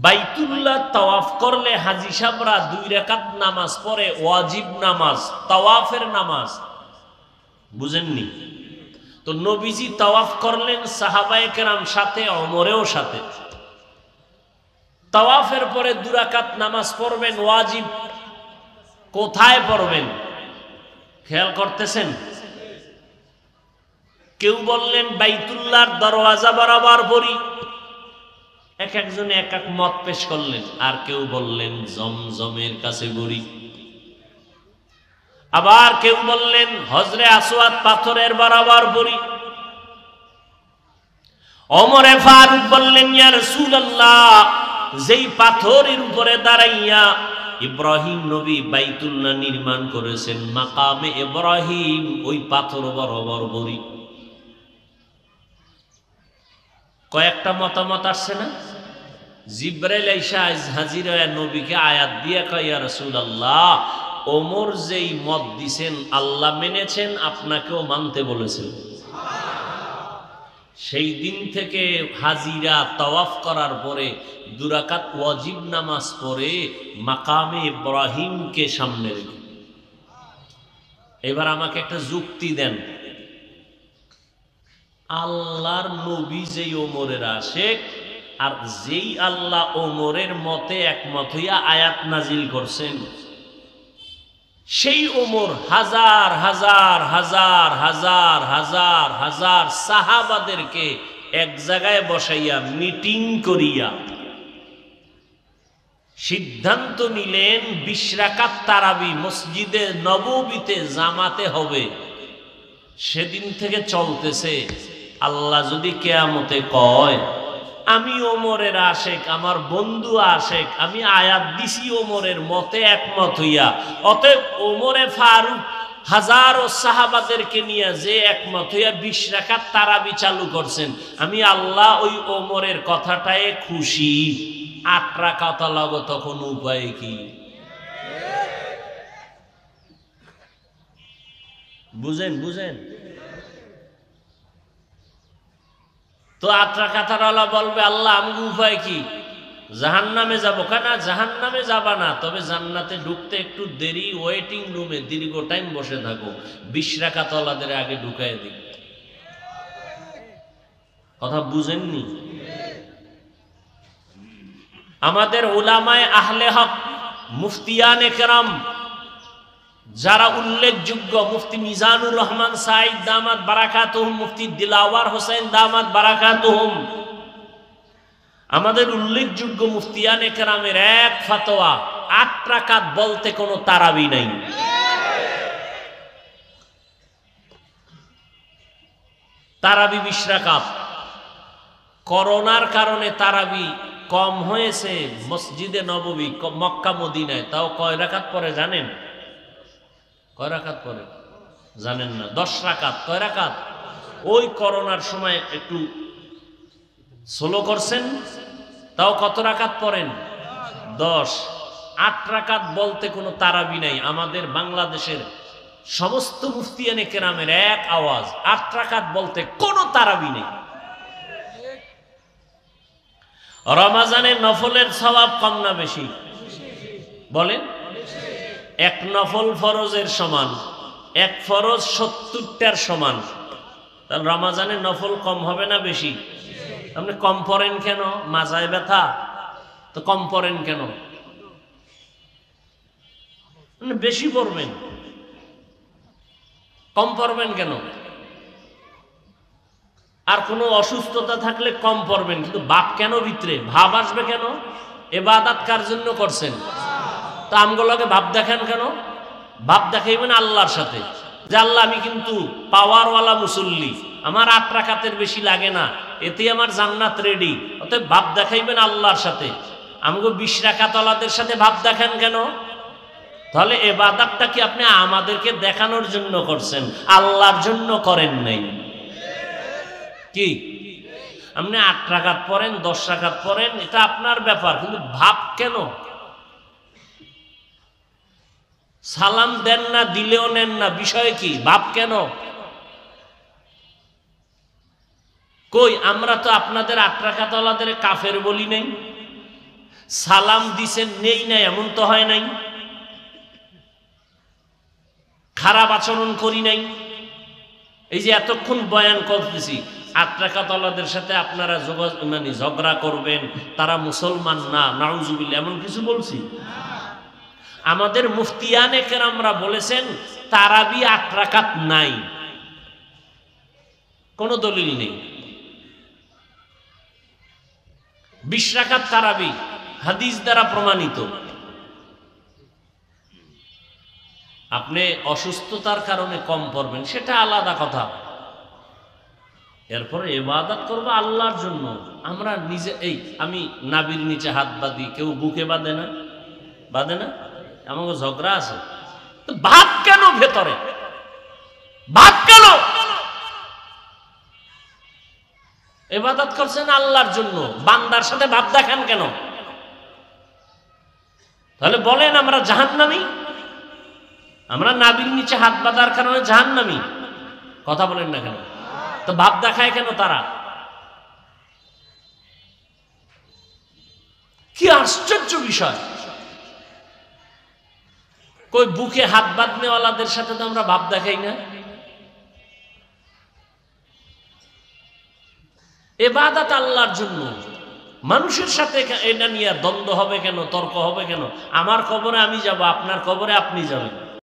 বাইতুল্লাহ তাওয়াফ করলে হাজী সাহেবরা 2 রাকাত নামাজ পড়ে, ওয়াজিব নামাজ, তাওয়াফের নামাজ। বুঝেননি? তো নবীজি তাওয়াফ করলেন, সাহাবায়ে কেরাম সাথে, ওমরেও সাথে। তাওয়াফের পরে 2 রাকাত নামাজ পড়বেন, ওয়াজিব। কোথায় পড়বেন খেয়াল করতেছেন? কেউ বললেন বাইতুল্লাহর দরওয়াজা বরাবর পড়ি, এক একজনে এক এক মত পেশ করলেন। আর কেউ বললেন জমজমের কাছে পড়ি, আবার কেউ বললেন হজরে আসওয়াদ পাথরের বরাবর পড়ি। ওমরে ফারুক বললেন, ইয়া রাসূলুল্লাহ, যেই পাথরের উপরে দাঁড়াইয়া ইব্রাহিম নবী বাইতুল্লাহ নির্মাণ করেছেন, মাকামে ইব্রাহিম, ওই পাথর বরাবর পড়ি। কয়েকটা মতামত আসছে না? জিবরাইল আইসা হাজির হয়ে নবীকে আয়াত দিয়ে কয়, ইয়া রাসূলুল্লাহ, ওমর যেই মত দিছেন আল্লাহ মেনেছেন, আপনাকেও মানতে বলেছেন। সেই দিন থেকে হাজিরা তাওয়াফ করার পরে 2 রাকাত ওয়াজিব নামাজ পড়ে মাকামে ইব্রাহিমকে সামনে রেখে। এবার আমাকে একটা যুক্তি দেন, আল্লাহর নবী যেই ওমরের আশেক, আর যেই আল্লাহ ওমরের মতে একমত হইয়া আয়াত নাজিল করছেন, সেই ওমর হাজার হাজার হাজার হাজার হাজার হাজার সাহাবাদেরকে এক জায়গায় বসাইয়া মিটিং করিয়া সিদ্ধান্ত নিলেন 20 রাকাত তারাবি মসজিদে নববীতে জামাতে হবে। সেদিন থেকে চলতেছে। আল্লাহ যদি কিয়ামতে কয় আমি ওমরের আশেক, আমার বন্ধু আশেক, আমি আয়াত দিছি ওমরের মতে একমত হইয়া, অতএব ওমরে ফারুক হাজারো সাহাবাদেরকে নিয়ে যে একমত হইয়া 20 রাকাত তারাবি চালু করছেন, আমি আল্লাহ ওই ওমরের কথাটায় খুশি। 8 রাকাত লাগো, তখন উপায় কি? বুঝেন? বুঝেন তো? 8 রাকাতের আল্লাহ বলবে, আল্লাহ আমগো উপায় কি? জাহান্নামে যাবো? কেনা জাহান্নামে যাবা না, তবে জান্নাতে ঢুকতে একটু দেরি, ওয়েটিং রুমে দীর্ঘ টাইম বসে থাকো, 20 রাকাত ওয়ালাদের আগে ঢুকায় দিই। কথা বুঝেননি? আমাদের উলামায়ে আহলে হক, মুফতিয়ানে কেরাম, যারা উল্লেখযোগ্য, মুফতি মিজানুর রহমান সাইদ দামাত বারাকাতুহুম, মুফতি দিলাওয়ার হোসেন দামাত বারাকাতুহুম, আমাদের উল্লেখযোগ্য মুফতিয়ানে কেরামের এক ফতোয়া, 8 রাকাত বলতে কোনো তারাবি নাই। তারাবি 20 রাকাত। করোনার কারণে তারাবি কম হয়েছে মসজিদে নববী, মক্কা মদিনায়। তাও কয় রাকাত পরে জানেন? কয় রাকাত পরে জানেন না? 10 রাকাত। কয় রাকাত? ওই করোনার সময় একটু স্লো করছেন, তাও কত রাকাত পড়েন? 10। 8 রাকাত বলতে কোনো তারাবি নাই। আমাদের বাংলাদেশের সমস্ত মুফতিয়ানে কেরামের এক আওয়াজ, 8 রাকাত বলতে কোনো তারাবি নেই। রমাজানের নফলের সওয়াব কম না বেশি? বলেন। 1 নফল ফরজের সমান, 1 ফরজ 70টার সমান। তাহলে রমাজানের নফল কম হবে না বেশি? আপনি কম পড়েন কেন? মাজায় ব্যথা তো কম পড়েন কেন? বেশি পড়বেন, কম পড়বেন কেন? আর কোনো অসুস্থতা থাকলে কম পড়বেন, কিন্তু বাপ কেন ভিতরে ভাব আসবে কেন? ইবাদত কার জন্য করছেন? তা আমগুলোকে ভাব দেখেন কেন? ভাব দেখাইবেন আল্লাহর সাথে, যে আল্লাহ আমি কিন্তু পাওয়ারওয়ালা মুসল্লি, আমার 8 রাকাতের বেশি লাগে না, এতে আমার জান্নাত রেডি। অতএব ভাব দেখাইবেন আল্লাহর সাথে। আমগো 20 রাকাত ওয়ালাদের সাথে ভাব দেখেন কেন? তাহলে ইবাদতটা কি আপনি আমাদেরকে দেখানোর জন্য করছেন, আল্লাহর জন্য করেন নাই? কি আপনি 8 রাকাত পড়েন, 10 রাকাত পড়েন, এটা আপনার ব্যাপার, কিন্তু ভাব কেন? সালাম দেন না, দিলেও নেন না, বিষয় কি? ভাব কেন? কই আমরা তো আপনাদের 8 রাকাত ওয়ালাদের কাফের বলি নাই। সালাম দিছেন নেই না এমন তো হয় নাই, খারাপ আচরণ করি নাই। এই যে এতক্ষণ বয়ান করতেছি, 8 রাকাতওয়ালাদের সাথে আপনারা মানে ঝগড়া করবেন, তারা মুসলমান না, নাউজুবিল্লাহ, এমন কিছু বলছি? আমাদের মুফতিয়ানে কেরামরা বলেছেন তারাবি 8 রাকাত নাই, কোনো দলিল নেই। 20 রাকাত তারাবি হাদিস দ্বারা প্রমাণিত। আপনি অসুস্থতার কারণে কম পড়বেন সেটা আলাদা কথা, এরপরে ইবাদত করব আল্লাহর জন্য। আমরা নিজে আমি নাভির নিচে হাত বাঁধি, কেউ বুকে বাঁধে না, বাঁধে না, আমাকে ঝগড়া আছে তো ভাব কেন ভেতরে, ভাব কেন? ইবাদত করছেন আল্লাহর জন্য, বান্দার সাথে ভাব দেখান কেন? তাহলে বলেন আমরা জাহান্নামী? আমরা নাভির নিচে হাত বাঁধার কারণে জাহান্নামী? কথা বলেন না কেন? তো ভাব দেখায় কেন তারা? কি আশ্চর্য বিষয়! কই বুকে হাত বাঁধনেওয়ালাদের সাথে তো আমরা ভাব দেখাই না। ইবাদত আল্লাহর জন্য, মানুষের সাথে এটা নিয়ে দ্বন্দ্ব হবে কেন, তর্ক হবে কেন? আমার কবরে আমি যাব, আপনার কবরে আপনি যাবেন।